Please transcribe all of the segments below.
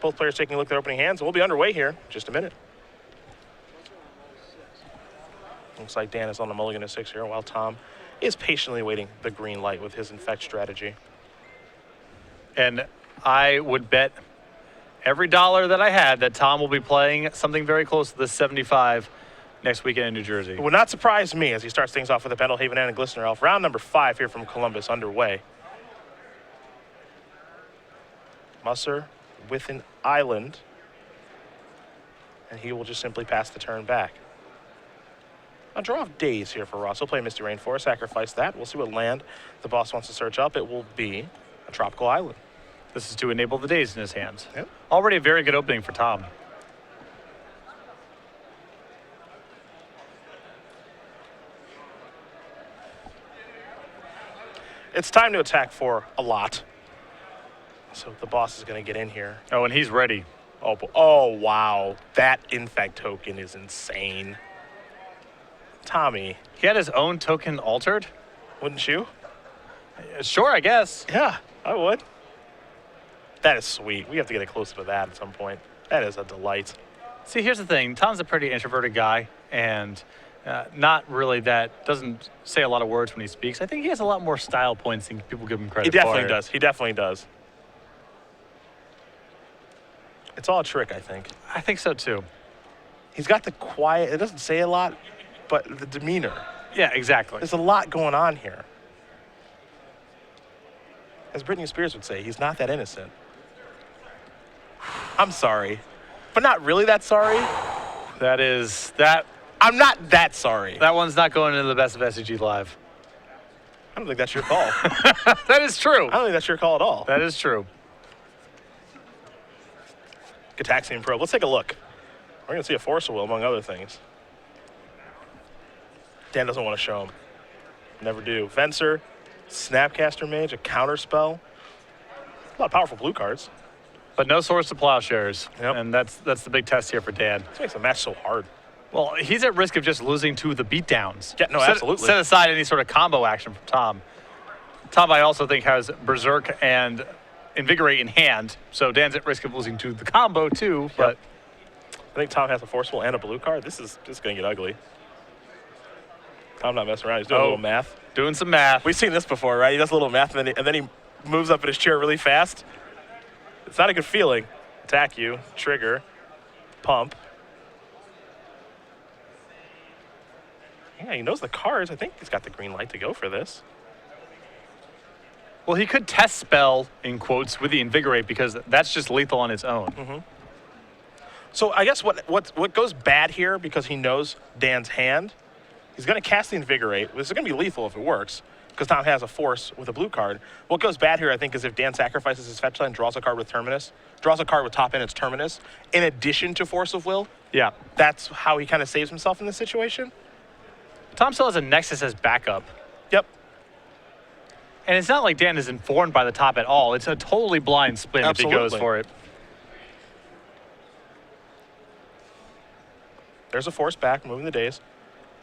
Both players taking a look at their opening hands. We'll be underway here in just a minute. Looks like Dan is on the mulligan at 6 here, while Tom is patiently waiting the green light with his infect strategy. And I would bet every dollar that I had that Tom will be playing something very close to the 75 next weekend in New Jersey. It would not surprise me as he starts things off with a Pendelhaven and a Glistener Elf. Round number 5 here from Columbus underway. Musser with an island, and he will just simply pass the turn back. A draw of days here for Ross. He'll play Misty Rainforest, sacrifice that. We'll see what land the boss wants to search up. It will be a tropical island. This is to enable the days in his hands. Yep. Already a very good opening for Tom. It's time to attack for a lot. So the boss is going to get in here. Oh, and he's ready. Oh, wow. That infect token is insane. Tommy. He had his own token altered? Wouldn't you? Sure, I guess. Yeah, I would. That is sweet. We have to get closer to that at some point. That is a delight. See, here's the thing. Tom's a pretty introverted guy, and not really doesn't say a lot of words when he speaks. I think he has a lot more style points than people give him credit for. He definitely does. He definitely does. It's all a trick, I think. I think so, too. He's got the quiet, it doesn't say a lot, but the demeanor. Yeah, exactly. There's a lot going on here. As Britney Spears would say, he's not that innocent. I'm sorry, but not really that sorry. I'm not that sorry. That one's not going into the best of SCG Live. I don't think that's your call. That is true. I don't think that's your call at all. That is true. Gataxian Probe. Let's take a look. We're going to see a Force of Will, among other things. Dan doesn't want to show him. Never do. Fencer, Snapcaster Mage, a Counterspell. A lot of powerful blue cards. But no Swords to Plowshares. Yep. And that's the big test here for Dan. This makes the match so hard. Well, he's at risk of just losing to the beatdowns. Yeah, no, absolutely. Set aside any sort of combo action from Tom. Tom, I also think, has Berserk and Invigorate in hand, so Dan's at risk of losing to the combo too. But I think Tom has a Forceful and a blue card. This is going to get ugly. Tom not messing around. He's doing a little math. Doing some math. We've seen this before, right? He does a little math, and then he moves up in his chair really fast. It's not a good feeling. Attack you, trigger, pump. Yeah, he knows the cards. I think he's got the green light to go for this. Well, he could test spell, in quotes, with the Invigorate because that's just lethal on its own. Mm-hmm. So I guess what goes bad here, because he knows Dan's hand, he's going to cast the Invigorate. This is going to be lethal if it works, because Tom has a Force with a blue card. What goes bad here, I think, is if Dan sacrifices his fetch land, draws a card with Terminus, draws a card with top end its Terminus, in addition to Force of Will. Yeah. That's how he kind of saves himself in this situation. Tom still has a Nexus as backup. Yep. And it's not like Dan is informed by the top at all. It's a totally blind spin if he goes for it. There's a Force back, moving the days.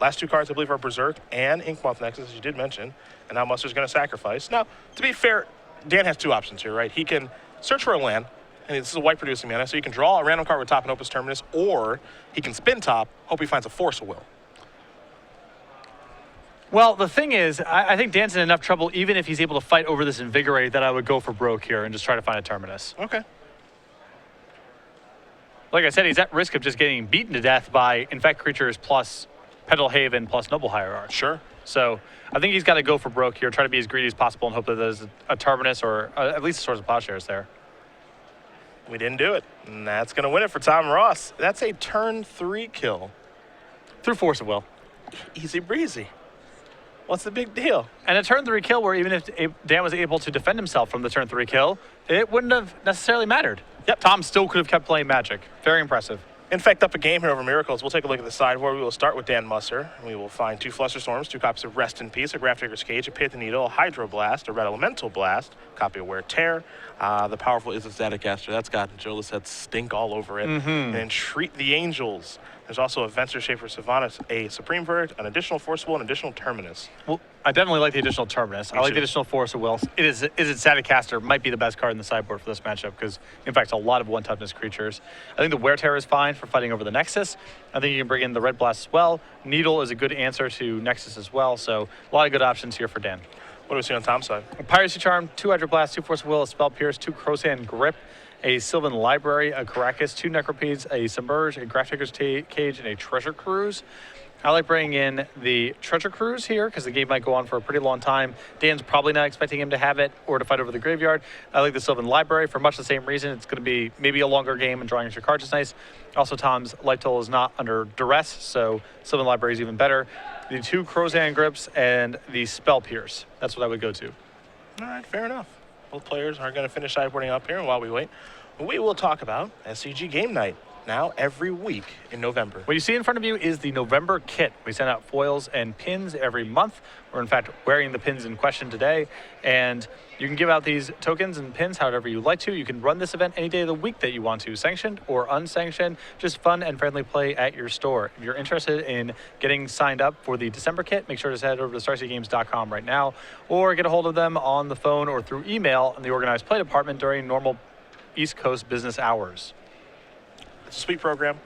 Last two cards, I believe, are Berserk and Inkmoth Nexus, as you did mention. And now Musser's going to sacrifice. Now, to be fair, Dan has two options here, right? He can search for a land, and this is a white producing mana, so he can draw a random card with top and Opus Terminus, or he can spin top, hope he finds a Force of Will. Well, the thing is, I think Dan's in enough trouble, even if he's able to fight over this Invigorate, that I would go for broke here and just try to find a Terminus. Okay. Like I said, he's at risk of just getting beaten to death by Infect Creatures plus Pendelhaven plus Noble Hierarch. Sure. So I think he's got to go for broke here, try to be as greedy as possible, and hope that there's a Terminus or at least a Swords of Plowshares there. We didn't do it, and that's going to win it for Tom Ross. That's a turn 3 kill. Through Force of Will. Easy breezy. What's the big deal? And a turn 3 kill where even if Dan was able to defend himself from the turn 3 kill, it wouldn't have necessarily mattered. Yep. Tom still could have kept playing Magic. Very impressive. Infect up a game here over Miracles. We'll take a look at the sideboard. We will start with Dan Musser. We will find 2 Flusterstorms, 2 copies of Rest in Peace, a Grafdigger's Cage, a Pith Needle, a Hydroblast, a Red Elemental Blast, a copy of Wear Tear. The powerful is a Staticaster. That's got Joe Lissette's stink all over it. And Entreat the Angels. There's also a Venture Shaper Savannah, a Supreme Verdict, an additional Forcible, and additional Terminus. Well, I definitely like the additional Terminus. I like too. the additional Force of Will. Is it Saticaster might be the best card in the sideboard for this matchup because, in fact, a lot of one-toughness creatures. I think the Wear Terror is fine for fighting over the Nexus. I think you can bring in the Red Blast as well. Needle is a good answer to Nexus as well. So a lot of good options here for Dan. What do we see on Tom's side? Piracy Charm, 2 Hydro Blast, 2 Force of Will, a Spell Pierce, 2 Crowsand Grip, a Sylvan Library, a Caracas, 2 Necropedes, a Submerge, a Grafdigger's Cage, and a Treasure Cruise. I like bringing in the Treasure Cruise here because the game might go on for a pretty long time. Dan's probably not expecting him to have it or to fight over the graveyard. I like the Sylvan Library for much the same reason. It's going to be maybe a longer game and drawing extra cards is nice. Also, Tom's life total is not under duress, so Sylvan Library is even better. The 2 Crowsand Grips and the Spell Pierce. That's what I would go to. All right, fair enough. Both players are going to finish sideboarding up here, and while we wait, we will talk about SCG Game Night now every week in November. What you see in front of you is the November kit. We send out foils and pins every month. We're in fact wearing the pins in question today, and you can give out these tokens and pins however you like to. You can run this event any day of the week that you want to, sanctioned or unsanctioned, just fun and friendly play at your store. If you're interested in getting signed up for the December kit, make sure to head over to StarCityGames.com right now, or get a hold of them on the phone or through email in the organized play department during normal East Coast business hours. It's a sweet program.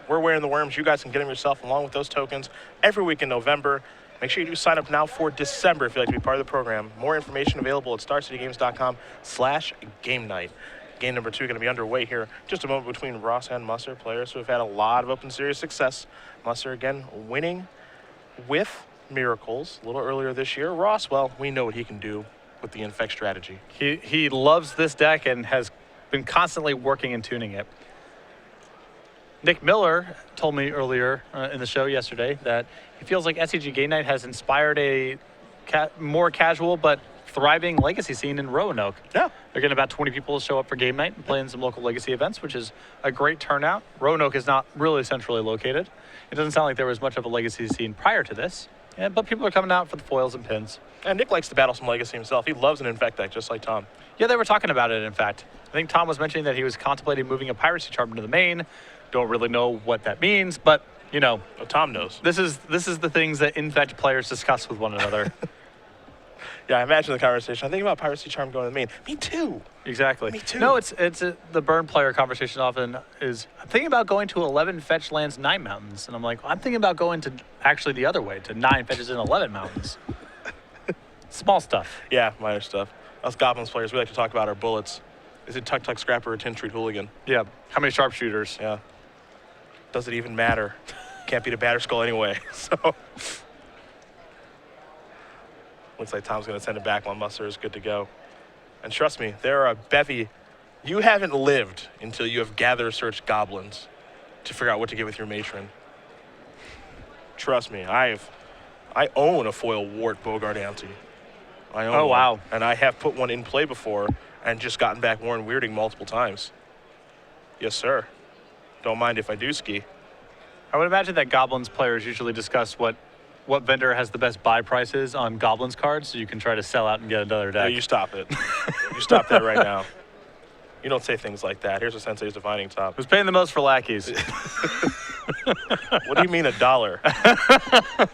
We're wearing the worms. You guys can get them yourself along with those tokens every week in November. Make sure you do sign up now for December if you'd like to be part of the program. More information available at StarCityGames.com/game night. Game number 2 going to be underway here. Just a moment between Ross and Musser, players who have had a lot of Open Series success. Musser again winning with Miracles a little earlier this year. Ross, well, we know what he can do with the Infect strategy. He loves this deck and has been constantly working and tuning it. Nick Miller told me earlier in the show yesterday that he feels like SCG Game Night has inspired a more casual but thriving legacy scene in Roanoke. Yeah. They're getting about 20 people to show up for Game Night and play in some local legacy events, which is a great turnout. Roanoke is not really centrally located. It doesn't sound like there was much of a legacy scene prior to this, but people are coming out for the foils and pins. And Nick likes to battle some legacy himself. He loves an Infect deck just like Tom. Yeah, they were talking about it, in fact. I think Tom was mentioning that he was contemplating moving a Piracy Charm into the main. Don't really know what that means, but, you know. Oh, Tom knows. This is the things that Infect players discuss with one another. Yeah, I imagine the conversation. I think about Piracy Charm going to the main. Me too. Exactly. Me too. No, the burn player conversation often is, I'm thinking about going to 11 fetch lands, 9 mountains. And I'm like, I'm thinking about going to actually the other way, to 9 fetches and 11 mountains. Small stuff. Yeah, minor stuff. Us Goblins players, we like to talk about our bullets. Is it Tuck Tuck Scrapper or Tin Treat Hooligan? Yeah. How many sharpshooters? Yeah. Does it even matter? Can't beat a batter skull anyway. So looks like Tom's going to send it back while Musser is good to go. And trust me, there are a bevy. You haven't lived until you have gather searched goblins to figure out what to get with your matron. Trust me, I own a foil Wart Bogart Ante. I own one. Wow. And I have put one in play before and just gotten back Warren Weirding multiple times. Yes, sir. Don't mind if I do ski. I would imagine that Goblins players usually discuss what vendor has the best buy prices on Goblins cards, so you can try to sell out and get another deck. No, you stop it. You stop that right now. You don't say things like that. Here's a Sensei's Divining Top. Who's paying the most for lackeys? What do you mean $1?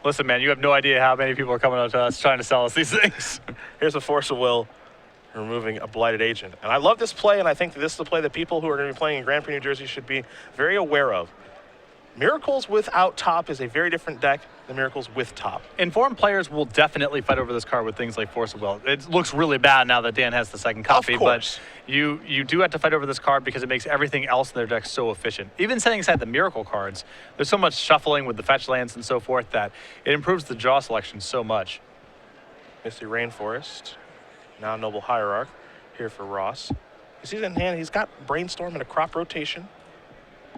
Listen, man, you have no idea how many people are coming up to us trying to sell us these things. Here's a Force of Will, removing a Blighted Agent. And I love this play, and I think that this is the play that people who are going to be playing in Grand Prix New Jersey should be very aware of. Miracles without top is a very different deck than Miracles with top. Informed players will definitely fight over this card with things like Force of Will. It looks really bad now that Dan has the second copy, Of course. but you do have to fight over this card because it makes everything else in their deck so efficient. Even setting aside the Miracle cards, there's so much shuffling with the fetch lands and so forth that it improves the draw selection so much. Misty Rainforest, now Noble Hierarch, here for Ross. You see that in hand, he's got Brainstorm and a Crop Rotation.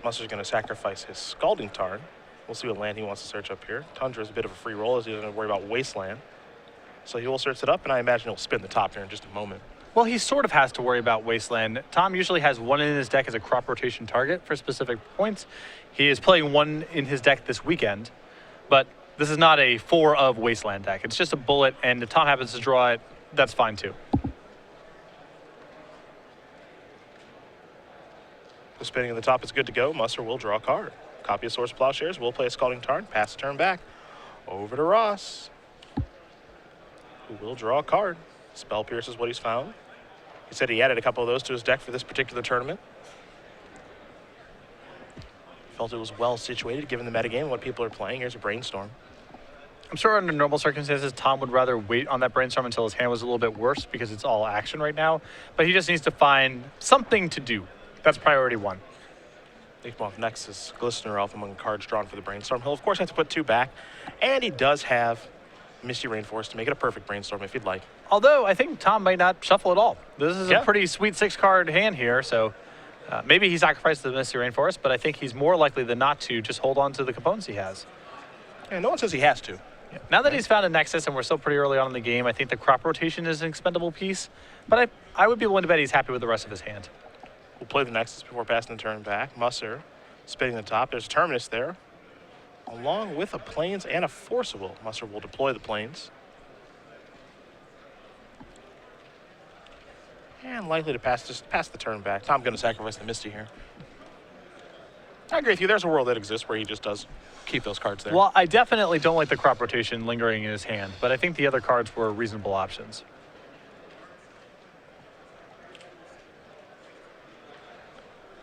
Musser's going to sacrifice his Scalding Tarn. We'll see what land he wants to search up here. Tundra is a bit of a free roll as he doesn't worry about Wasteland. So he will search it up, and I imagine he'll spin the top here in just a moment. Well, he sort of has to worry about Wasteland. Tom usually has one in his deck as a crop rotation target for specific points. He is playing one in his deck this weekend, but this is not a 4 of Wasteland deck. It's just a bullet, and if Tom happens to draw it, that's fine too. The spinning of the top is good to go. Musser will draw a card. Copy of Source Plowshares will play a Scalding Tarn, pass the turn back. Over to Ross, who will draw a card. Spell Pierce is what he's found. He said he added a couple of those to his deck for this particular tournament. Felt it was well situated given the metagame and what people are playing. Here's a Brainstorm. I'm sure under normal circumstances, Tom would rather wait on that Brainstorm until his hand was a little bit worse because it's all action right now. But he just needs to find something to do. That's priority one. Off Nexus, Glistener Elf among the cards drawn for the Brainstorm. He'll, of course, have to put 2 back. And he does have Misty Rainforest to make it a perfect Brainstorm if he'd like. Although, I think Tom might not shuffle at all. This is a pretty sweet 6-card hand here, so maybe he sacrifices the Misty Rainforest, but I think he's more likely than not to just hold on to the components he has. And no one says he has to. Yeah. Now that he's found a Nexus and we're still pretty early on in the game, I think the crop rotation is an expendable piece, but I would be willing to bet he's happy with the rest of his hand. We'll play the Nexus before passing the turn back. Musser spinning the top. There's Terminus there, along with a Plains and a Forcible. Musser will deploy the Plains. And likely to pass the turn back. Tom's going to sacrifice the Misty here. I agree with you. There's a world that exists where he just does keep those cards there. Well, I definitely don't like the crop rotation lingering in his hand, but I think the other cards were reasonable options.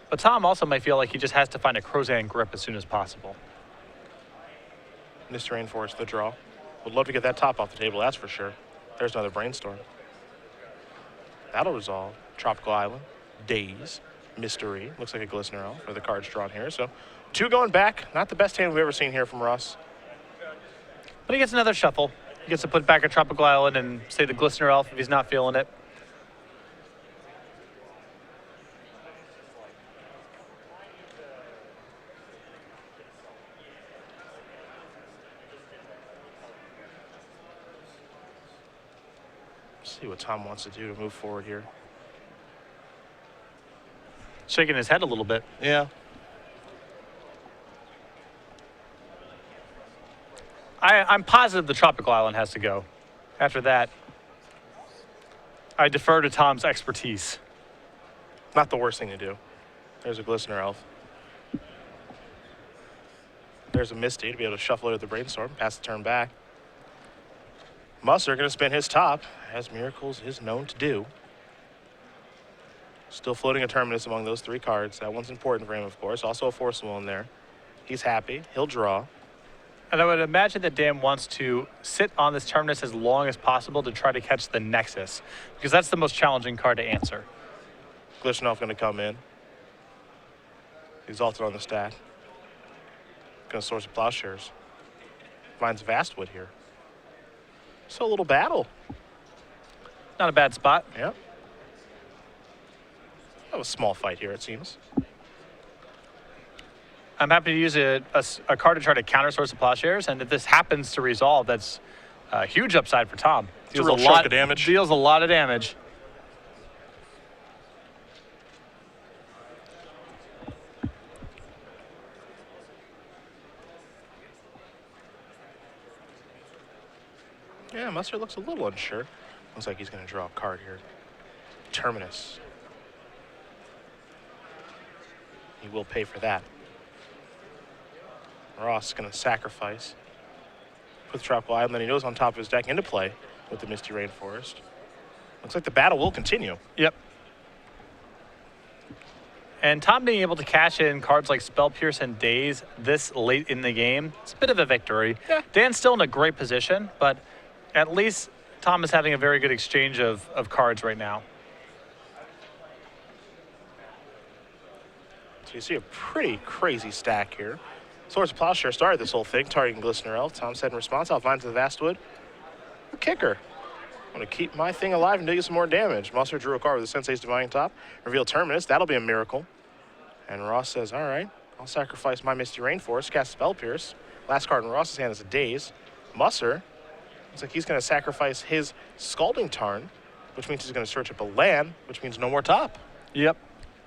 But Tom also might feel like he just has to find a Crozan grip as soon as possible. Mr. Rainforest, the draw. Would love to get that top off the table, that's for sure. There's another Brainstorm. That'll resolve. Tropical Island, Daze, Mystery. Looks like a Glistener Elf for the cards drawn here. So 2 going back. Not the best hand we've ever seen here from Ross. But he gets another shuffle. He gets to put back a Tropical Island and say the Glistener Elf if he's not feeling it. See what Tom wants to do to move forward here. Shaking his head a little bit. Yeah. I'm positive the Tropical Island has to go. After that, I defer to Tom's expertise. Not the worst thing to do. There's a Glistener Elf. There's a Misty to be able to shuffle it with the Brainstorm, pass the turn back. Musser going to spin his top, as Miracles is known to do. Still floating a Terminus among those 3 cards. That one's important for him, of course. Also a Forcible in there. He's happy. He'll draw. And I would imagine that Dan wants to sit on this Terminus as long as possible to try to catch the Nexus, because that's the most challenging card to answer. Glistener Elf going to come in. Exalted on the stack. Going to source of Plowshares. Finds Vastwood here. So a little battle. Not a bad spot. Yep. That was a small fight here, it seems. I'm happy to use a card to try to counter Source of Plowshares, and if this happens to resolve, that's a huge upside for Tom. It's a real chunk of damage. Deals a lot of damage. Yeah, Musser looks a little unsure. Looks like he's going to draw a card here. Terminus. He will pay for that. Ross is going to sacrifice. Puts Tropical Island, then he goes on top of his deck into play with the Misty Rainforest. Looks like the battle will continue. Yep. And Tom being able to cash in cards like Spell Pierce and Daze this late in the game, it's a bit of a victory. Yeah. Dan's still in a great position, but at least Tom is having a very good exchange of cards right now. So you see a pretty crazy stack here. Swords of Plowshare started this whole thing, targeting Glistener Elf. Tom said in response, I'll find to the Vastwood. A kicker. I'm going to keep my thing alive and do you some more damage. Musser drew a card with the Sensei's Divine Top. Reveal Terminus. That'll be a miracle. And Ross says, all right, I'll sacrifice my Misty Rainforest, cast Spell Pierce. Last card in Ross's hand is a Daze. Musser looks like he's going to sacrifice his Scalding Tarn, which means he's going to search up a land, which means no more top. Yep.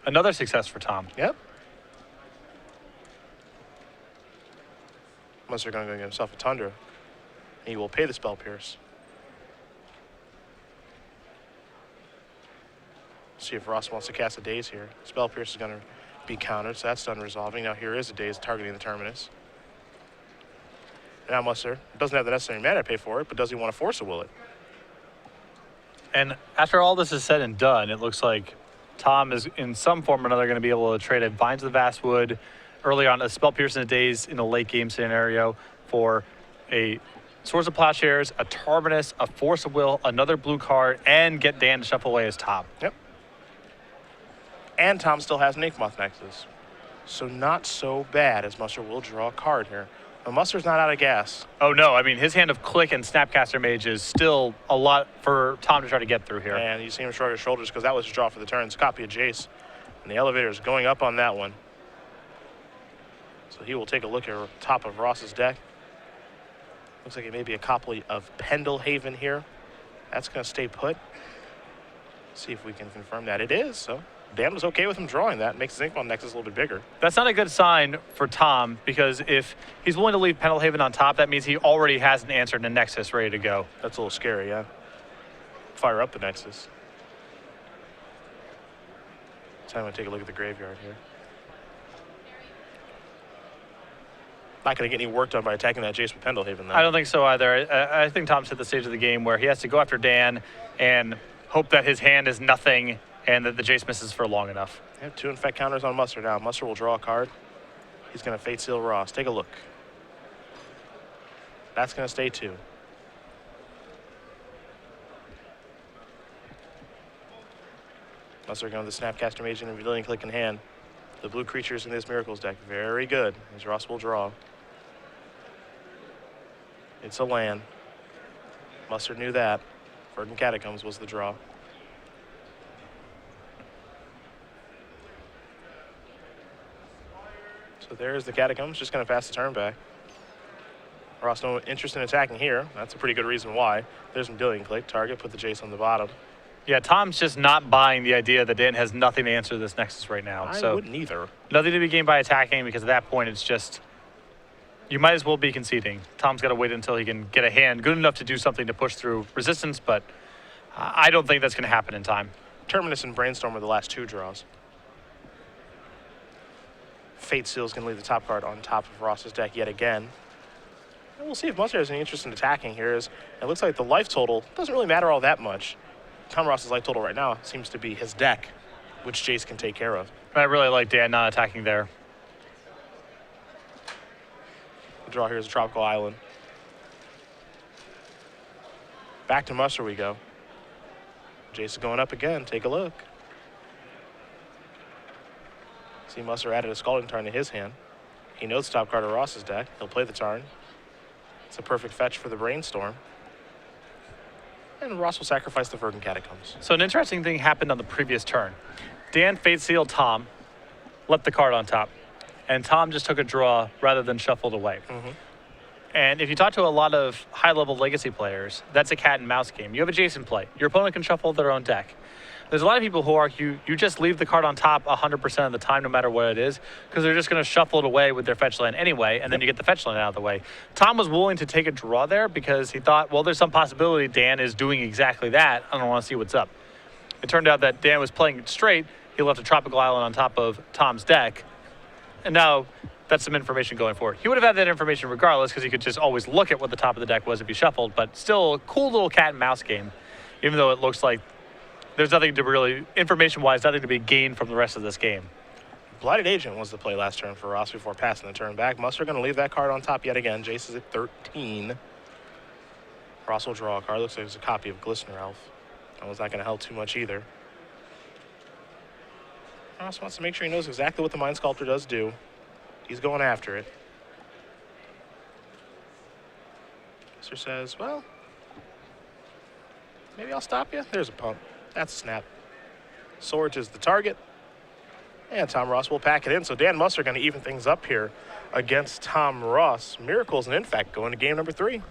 Another success for Tom. Yep. Musser going to go get himself a Tundra. He will pay the Spell Pierce. See if Ross wants to cast a Daze here. Spell Pierce is going to be countered, so that's done resolving. Now here is a Daze targeting the Terminus. Now Musser doesn't have the necessary mana to pay for it, but does he want to force a will it? And after all this is said and done, it looks like Tom is in some form or another going to be able to trade a Vines of the Vastwood early on, a Spell Pierce in the Days in a late game scenario for a Swords of Plowshares, a Terminus, a Force of Will, another blue card, and get Dan to shuffle away his top. Yep. And Tom still has an Inkmoth Nexus. So not so bad, as Musser will draw a card here. But Musser's not out of gas. Oh no, I mean his hand of Click and Snapcaster Mage is still a lot for Tom to try to get through here. And you see him shrug his shoulders because that was his draw for the turn. It's a copy of Jace. And the elevator is going up on that one. So he will take a look at the top of Ross's deck. Looks like it may be a copy of Pendelhaven here. That's going to stay put. See if we can confirm that it is. So Dan was okay with him drawing that. Makes his Inkmoth Nexus a little bit bigger. That's not a good sign for Tom, because if he's willing to leave Pendelhaven on top, that means he already has an answer in the Nexus ready to go. That's a little scary, yeah. Fire up the Nexus. So I'm going to take a look at the graveyard here. Not going to get any work done by attacking that Jace with Pendelhaven, though. I don't think so either. I think Tom's at the stage of the game where he has to go after Dan and hope that his hand is nothing and that the Jace misses for long enough. I have 2 Infect counters on Musser now. Musser will draw a card. He's going to Fate Seal Ross. Take a look. That's going to stay 2. Musser going to the Snapcaster Mage and Revealing Click in hand. The blue creatures in this Miracles deck, very good, as Ross will draw. It's a land. Musser knew that. Verdant Catacombs was the draw. So there's the Catacombs, just going to pass the turn back. Ross no interest in attacking here. That's a pretty good reason why. There's Revealing Click. Target, put the Jace on the bottom. Yeah, Tom's just not buying the idea that Dan has nothing to answer this Nexus right now. I so wouldn't either. nothing to be gained by attacking, because at that point it's just, you might as well be conceding. Tom's got to wait until he can get a hand good enough to do something to push through resistance, but I don't think that's going to happen in time. Terminus and Brainstorm are the last 2 draws. Fate Seal is going to leave the top card on top of Ross's deck yet again. And we'll see if Musser has any interest in attacking here. It looks like the life total doesn't really matter all that much. Tom Ross's life total right now seems to be his deck, which Jace can take care of. I really like Dan not attacking there. The draw here is a Tropical Island. Back to Musser we go. Jace is going up again. Take a look. See Musser added a Scalding Tarn to his hand. He knows the top card of Ross's deck. He'll play the Tarn. It's a perfect fetch for the Brainstorm. And Ross will sacrifice the Verdant Catacombs. So an interesting thing happened on the previous turn. Dan Fate Sealed Tom, left the card on top, and Tom just took a draw rather than shuffled away. Mm-hmm. And if you talk to a lot of high-level Legacy players, that's a cat and mouse game. You have a Jason play. Your opponent can shuffle their own deck. There's a lot of people who argue you just leave the card on top 100% of the time, no matter what it is, because they're just going to shuffle it away with their fetch land anyway, and then you get the fetch land out of the way. Tom was willing to take a draw there because he thought, well, there's some possibility Dan is doing exactly that. I don't want to see what's up. It turned out that Dan was playing it straight. He left a Tropical Island on top of Tom's deck, and now that's some information going forward. He would have had that information regardless, because he could just always look at what the top of the deck was if he shuffled, but still a cool little cat and mouse game, even though it looks like there's nothing to really, information-wise, nothing to be gained from the rest of this game. Blighted Agent was the play last turn for Ross before passing the turn back. Musser going to leave that card on top yet again. Jace is at 13. Ross will draw a card. Looks like it's a copy of Glistener Elf. That was not going to help too much either. Ross wants to make sure he knows exactly what the Mind Sculptor does do. He's going after it. Musser says, well, maybe I'll stop you. There's a pump. That's a snap. Swords is the target. And Tom Ross will pack it in. So Dan Musser going to even things up here against Tom Ross. Miracles and in fact going to game number 3.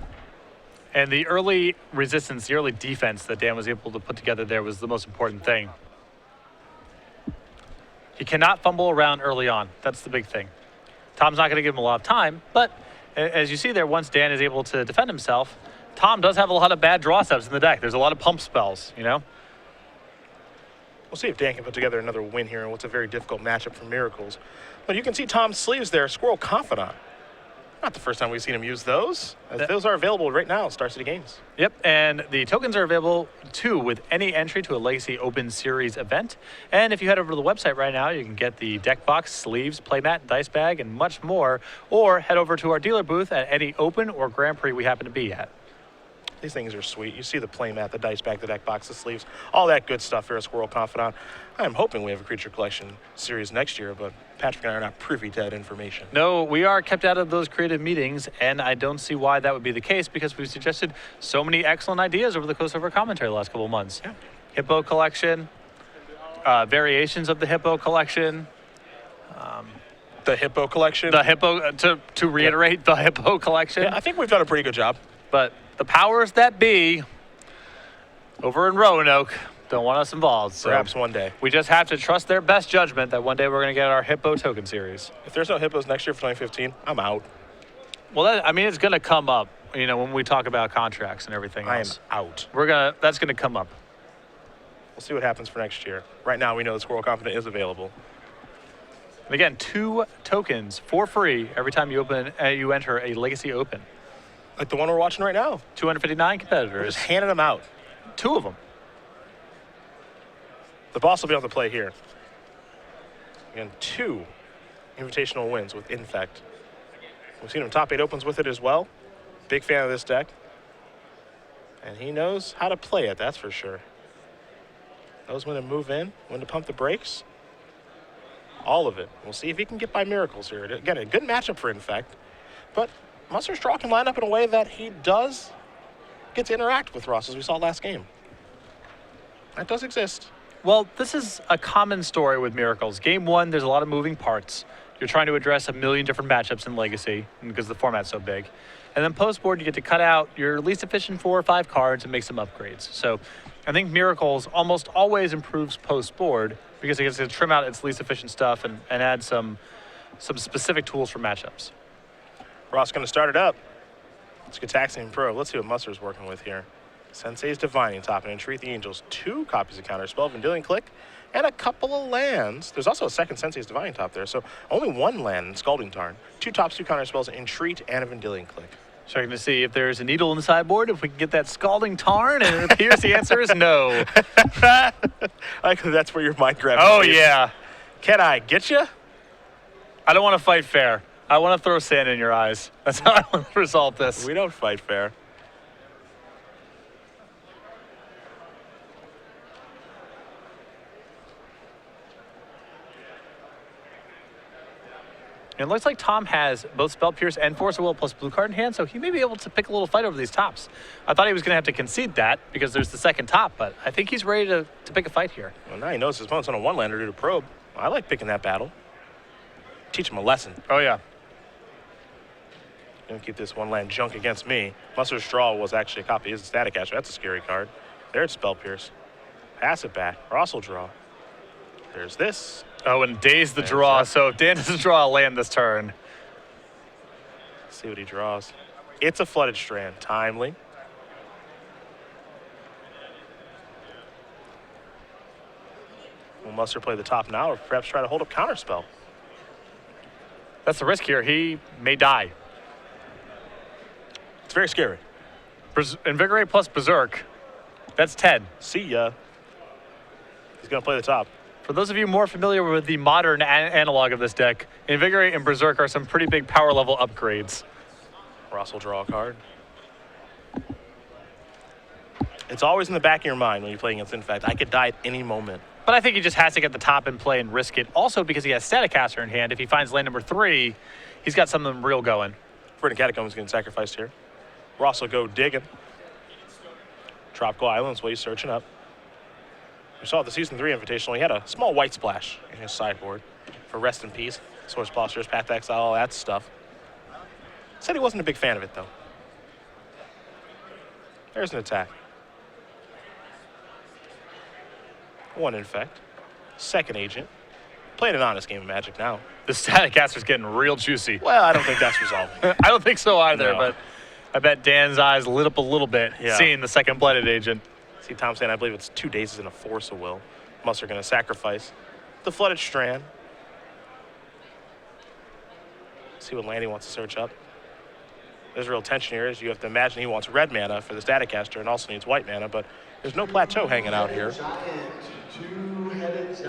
And the early resistance, the early defense that Dan was able to put together there was the most important thing. He cannot fumble around early on. That's the big thing. Tom's not going to give him a lot of time, but as you see there, once Dan is able to defend himself, Tom does have a lot of bad draw steps in the deck. There's a lot of pump spells, you know? We'll see if Dan can put together another win here in what's a very difficult matchup for Miracles. But you can see Tom's sleeves there, Squirrel Confidant. Not the first time we've seen him use those. As those are available right now at Star City Games. Yep, and the tokens are available too with any entry to a Legacy Open Series event. And if you head over to the website right now, you can get the deck box, sleeves, playmat, dice bag, and much more. Or head over to our dealer booth at any Open or Grand Prix we happen to be at. These things are sweet. You see the playmat, the dice bag, the deck box, the sleeves, all that good stuff here at Squirrel Confidant. I'm hoping we have a Creature Collection series next year, but Patrick and I are not privy to that information. No, we are kept out of those creative meetings, and I don't see why that would be the case because we've suggested so many excellent ideas over the course of our commentary the last couple of months. Yeah. Hippo Collection, variations of the Hippo Collection. The Hippo Collection. The Hippo, to reiterate, the Hippo Collection. Yeah, I think we've done a pretty good job. But the powers that be over in Roanoke don't want us involved. So Perhaps one day. we just have to trust their best judgment that one day we're going to get our Hippo token series. If there's no Hippos next year for 2015, I'm out. Well, it's going to come up, when we talk about contracts and everything I am else. out. That's going to come up. We'll see what happens for next year. Right now, we know the Squirrel Confidant is available. And again, 2 tokens for free every time you enter a Legacy Open. Like the one we're watching right now. 259 We're competitors. just handing them out. 2 of them. The boss will be on the play here. Again, 2 invitational wins with Infect. We've seen him top 8 opens with it as well. Big fan of this deck. And he knows how to play it, that's for sure. Knows when to move in, when to pump the brakes. All of it. We'll see if he can get by miracles here. Again, a good matchup for Infect. But Musser's draw can line up in a way that he does get to interact with Ross, as we saw last game. That does exist. Well, this is a common story with Miracles. Game 1, there's a lot of moving parts. You're trying to address a million different matchups in Legacy because the format's so big. And then post-board, you get to cut out your least efficient 4 or 5 cards and make some upgrades. So I think Miracles almost always improves post-board because it gets to trim out its least efficient stuff and add some specific tools for matchups. Ross going to start it up. It's Gataxian Probe. Let's see what Musser's working with here. Sensei's Divining top and Entreat the Angels. 2 copies of Counterspell, Vendilion Click, and a couple of lands. There's also a second Sensei's Divining top there, so only 1 land in Scalding Tarn. 2 tops, 2 Counterspells, Entreat, and a Vendilion Click. Checking to see if there's a needle in the sideboard, if we can get that Scalding Tarn, and it appears the answer is no. Like that's where your mind grabs. Oh, yeah. Can I get you? I don't want to fight fair. I want to throw sand in your eyes. That's how I want to resolve this. We don't fight fair. It looks like Tom has both Spell Pierce and Force of Will plus blue card in hand, so he may be able to pick a little fight over these tops. I thought he was going to have to concede that because there's the second top, but I think he's ready to pick a fight here. Well, now he knows his opponent's on a 1-lander due to Probe. I like picking that battle. Teach him a lesson. Oh, yeah. Gonna keep this 1-land junk against me. Musser's Draw was actually a copy of his Static Asher. That's a scary card. There's Spell Pierce. Pass it back. Ross will draw. There's this. Oh, and Daze the draw, so if Dan doesn't draw a land this turn. Let's see what he draws. It's a Flooded Strand. Timely. Will Musser play the top now or perhaps try to hold up Counterspell? That's the risk here. He may die. It's very scary. Invigorate plus Berserk. That's 10. See ya. He's going to play the top. For those of you more familiar with the modern analog of this deck, Invigorate and Berserk are some pretty big power level upgrades. Ross will draw a card. It's always in the back of your mind when you're playing against Infect. I could die at any moment. But I think he just has to get the top and play and risk it. Also because he has Static Caster in hand. If he finds land number 3, he's got something real going. Verdant Catacombs getting sacrificed here. Ross will go digging. Tropical Islands while he's searching up. We saw the Season 3 Invitational. He had a small white splash in his sideboard for Rest in Peace, Source Plowshares, Path to Exile, all that stuff. Said he wasn't a big fan of it, though. There's an attack. 1 Infect. 2nd Agent. Playing an honest game of Magic now. The Static Caster's getting real juicy. Well, I don't think that's resolving. I don't think so either, No. but I bet Dan's eyes lit up a little bit seeing the second Blooded Agent. See Tom saying, I believe it's 2 Dazes and a Force of Will. Musser going to sacrifice the Flooded Strand. See what land he wants to search up. there's real tension here. Is you have to imagine he wants red mana for the Staticaster and also needs white mana, but there's no plateau hanging out here.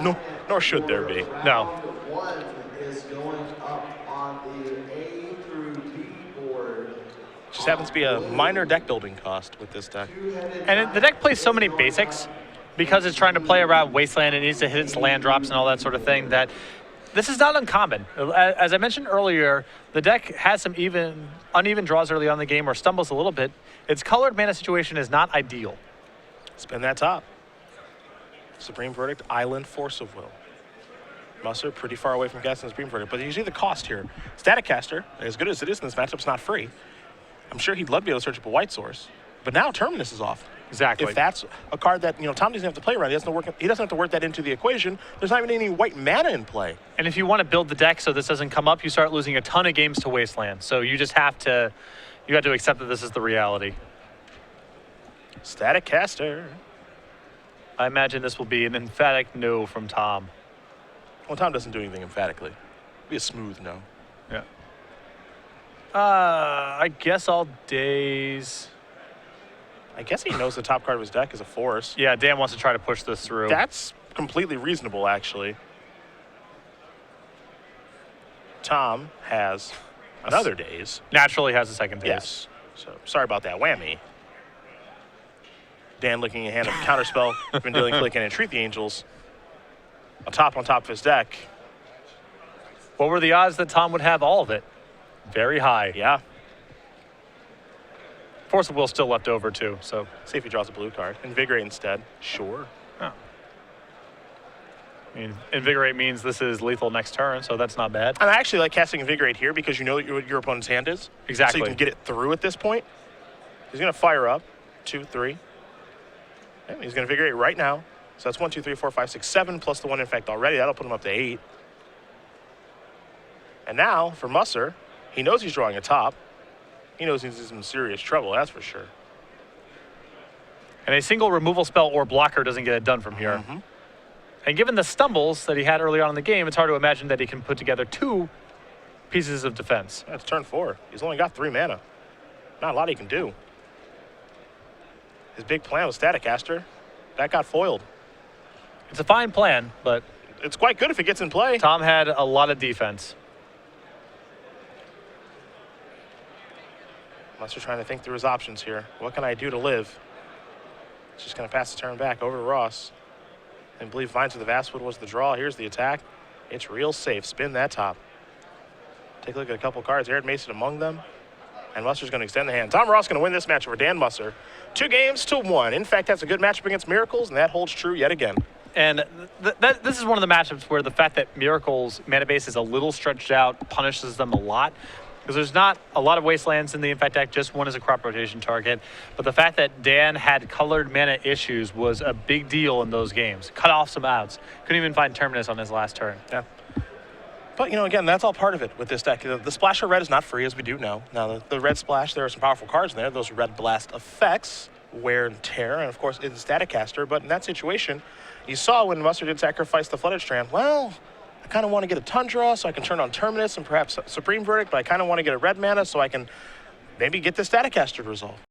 No, nor should there be. No. One is going up on the A through B board. Just happens to be a minor deck building cost with this deck. And the deck plays so many basics because it's trying to play around Wasteland. It needs to hit its land drops and all that sort of thing. That this is not uncommon. As I mentioned earlier, the deck has some uneven draws early on in the game or stumbles a little bit. Its colored mana situation is not ideal. Spin that top. Supreme Verdict, Island, Force of Will. Musser pretty far away from casting Supreme Verdict, but you see the cost here. Staticaster, as good as it is in this matchup, it's not free. I'm sure he'd love to be able to search up a white source, but now Terminus is off. Exactly. If that's a card that Tom doesn't have to play around, he doesn't have to work that into the equation. There's not even any white mana in play. And if you want to build the deck so this doesn't come up, you start losing a ton of games to Wasteland. So you just have to accept that this is the reality. Staticaster. I imagine this will be an emphatic no from Tom. Well, Tom doesn't do anything emphatically. It'll be a smooth no. Yeah. I guess I'll daze. I guess he knows the top card of his deck is a force. Yeah, Dan wants to try to push this through. That's completely reasonable, actually. Tom has another daze. Naturally has a second daze. Yes. So sorry about that whammy. Dan looking a hand of Counterspell, been dealing click and Entreat the Angels. On top of his deck. What were the odds that Tom would have all of it? Very high. Yeah. Force of Will still left over too, so. See if he draws a blue card. Invigorate instead. Sure. Oh. I mean, Invigorate means this is lethal next turn, so that's not bad. And I actually like casting Invigorate here because you know what your opponent's hand is. Exactly. So you can get it through at this point. He's going to fire up. 2, 3. And he's going to Invigorate right now. So that's 1, 2, 3, 4, 5, 6, 7 plus the 1 infect already. That'll put him up to 8. And now for Musser, he knows he's drawing a top. He knows he's in some serious trouble, that's for sure. And a single removal spell or blocker doesn't get it done from here. Mm-hmm. And given the stumbles that he had early on in the game, it's hard to imagine that he can put together 2 pieces of defense. That's turn 4. He's only got 3 mana. Not a lot he can do. His big plan was Staticaster. That got foiled. It's a fine plan, but It's quite good if it gets in play. Tom had a lot of defense. Musser trying to think through his options here. What can I do to live? Just going to pass the turn back over to Ross. And believe Vines of the Vastwood was the draw. Here's the attack. It's real safe. Spin that top. Take a look at a couple cards. Arid Mason among them. And Musser's going to extend the hand. Tom Ross going to win this match over Dan Musser. 2 games to 1. In fact, that's a good matchup against Miracles, and that holds true yet again. And this is one of the matchups where the fact that Miracle's mana base is a little stretched out punishes them a lot. Because there's not a lot of Wastelands in the Infect deck, just one is a crop rotation target. But the fact that Dan had colored mana issues was a big deal in those games. Cut off some outs. Couldn't even find Terminus on his last turn. Yeah. But, again, that's all part of it with this deck. The splash of red is not free, as we do know. Now, the red splash, there are some powerful cards in there. Those red blast effects, wear and tear, and, of course, it's Staticaster. But in that situation, you saw when Musser did sacrifice the Flooded Strand, well, I kind of want to get a Tundra so I can turn on Terminus and perhaps Supreme Verdict, but I kind of want to get a red mana so I can maybe get the Staticaster resolve.